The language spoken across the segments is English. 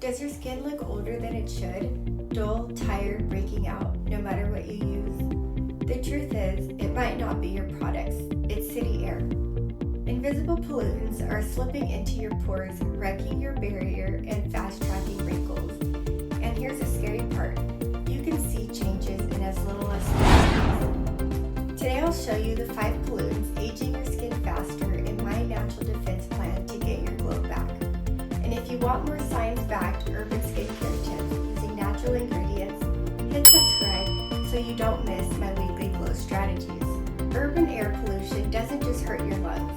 Does your skin look older than it should? Dull, tired, breaking out, no matter what you use? The truth is, it might not be your products, it's city air. Invisible pollutants are slipping into your pores, wrecking your barrier, and fast-tracking wrinkles. And here's the scary part. You can see changes in as little as 3 days. Today I'll show you the 5 pollutants aging your skin faster in my natural defense plan to get your glow back. And if you want more science-backed urban skincare tips using natural ingredients, hit subscribe so you don't miss my weekly glow strategies. Urban air pollution doesn't just hurt your lungs.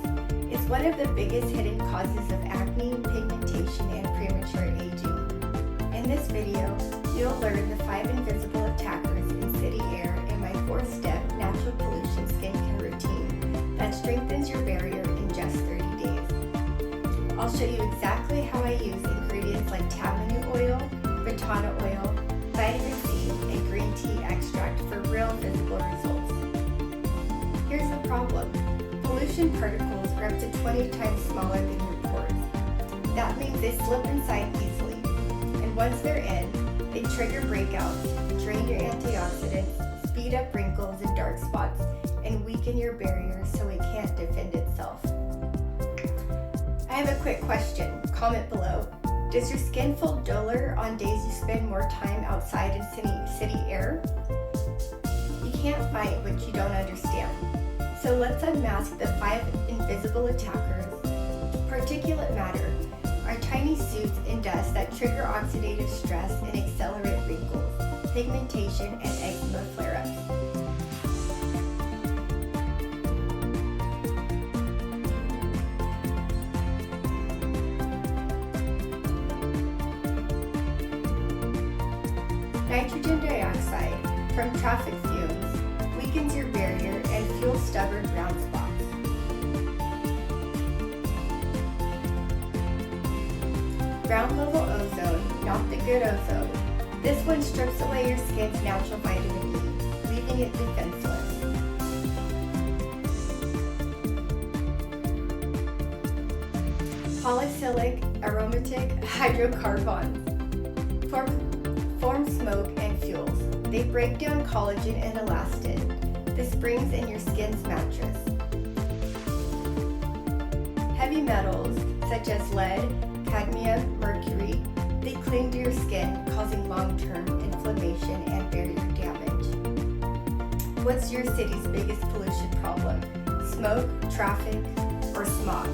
It's one of the biggest hidden causes of acne, pigmentation, and premature aging. In this video, you'll learn the 5 invisible attackers in city air and my 4-step natural pollution skincare routine that strengthens your barrier in just 30 days. I'll show you exactly how I use ingredients like tamanu oil, batana oil, vitamin C, and green tea extract for real visible results. Here's the problem. Pollution particles are up to 20 times smaller than your pores. That means they slip inside easily. And once they're in, they trigger breakouts, drain your antioxidants, speed up wrinkles and dark spots, and weaken your barrier so it can't defend itself. I have a quick question. Comment below. Does your skin feel duller on days you spend more time outside in city air? You can't fight what you don't understand. So let's unmask the 5 invisible attackers. Particulate matter are tiny soot and dust that trigger oxidative stress and accelerate wrinkles, pigmentation, and eczema flare-ups. Nitrogen dioxide from traffic fumes weakens your barrier and fuels stubborn brown spots. Ground level ozone, not the good ozone. This one strips away your skin's natural vitamin E, leaving it defenseless. Polycyclic Aromatic Hydrocarbons form smoke and fuels. They break down collagen and elastin, the springs in your skin's mattress. Heavy metals such as lead, cadmium, mercury, they cling to your skin, causing long-term inflammation and barrier damage. What's your city's biggest pollution problem? Smoke, traffic, or smog?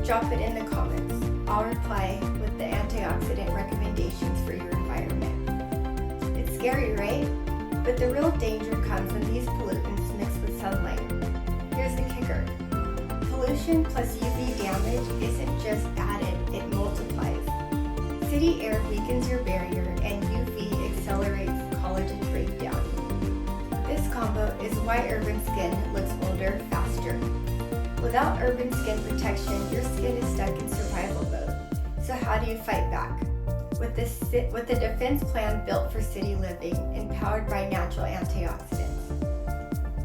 Drop it in the comments. I'll reply with the antioxidant recommendations for your environment. It's scary, right? But the real danger comes when these pollutants mix with sunlight. Here's the kicker. Pollution plus UV damage isn't just added, it multiplies. City air weakens your barrier and UV accelerates collagen breakdown. This combo is why urban skin looks older faster. Without urban skin protection, your skin is stuck in survival mode. So how do you fight back? With a defense plan built for city living and powered by natural antioxidants.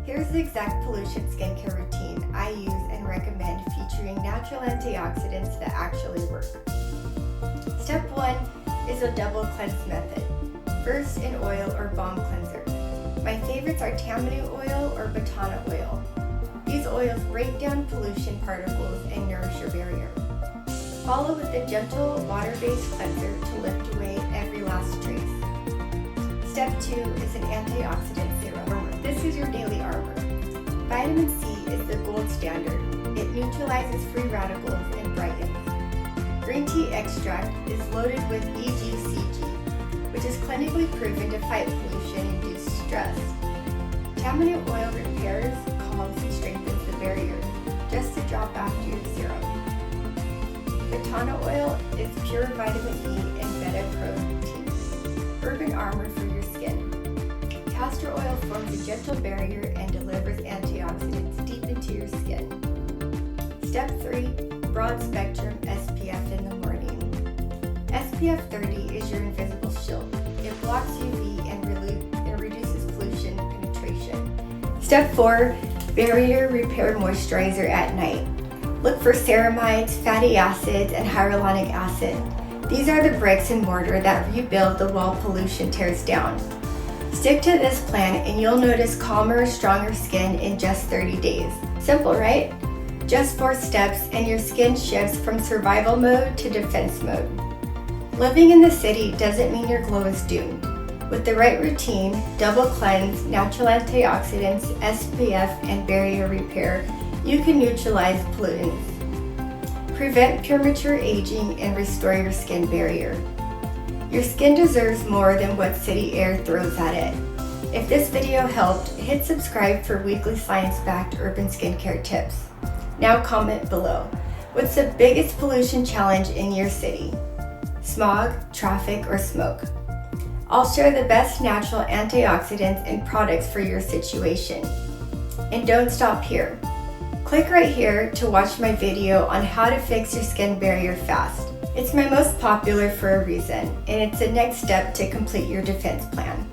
Here's the exact pollution skincare routine I use and recommend featuring natural antioxidants that actually work. Step 1 is a double cleanse method. First, an oil or balm cleanser. My favorites are tamanu oil or batana oil. These oils break down pollution particles and nourish your barrier. Follow with a gentle water-based cleanser to lift away every last trace. Step 2 is an antioxidant serum armor. This is your daily armor. Vitamin C is the gold standard. It neutralizes free radicals and brightens. Green tea extract is loaded with BBQs, which is clinically proven to fight pollution-induced stress. Tamanu oil repairs, calms, and strengthens the barrier, just a drop after your serum. Batana oil is pure vitamin E and beta-carotene, urban armor for your skin. Castor oil forms a gentle barrier and delivers antioxidants deep into your skin. Step 3, broad spectrum SPF in the morning. SPF 30 is your invisible shield. It blocks UV and reduces pollution penetration. Step 4, barrier repair moisturizer at night. Look for ceramides, fatty acids, and hyaluronic acid. These are the bricks and mortar that rebuild the wall pollution tears down. Stick to this plan and you'll notice calmer, stronger skin in just 30 days. Simple, right? Just 4 steps and your skin shifts from survival mode to defense mode. Living in the city doesn't mean your glow is doomed. With the right routine, double cleanse, natural antioxidants, SPF, and barrier repair, you can neutralize pollutants, prevent premature aging, and restore your skin barrier. Your skin deserves more than what city air throws at it. If this video helped, hit subscribe for weekly science-backed urban skincare tips. Now comment below. What's the biggest pollution challenge in your city? Smog, traffic, or smoke? I'll share the best natural antioxidants and products for your situation. And don't stop here. Click right here to watch my video on how to fix your skin barrier fast. It's my most popular for a reason, and it's the next step to complete your defense plan.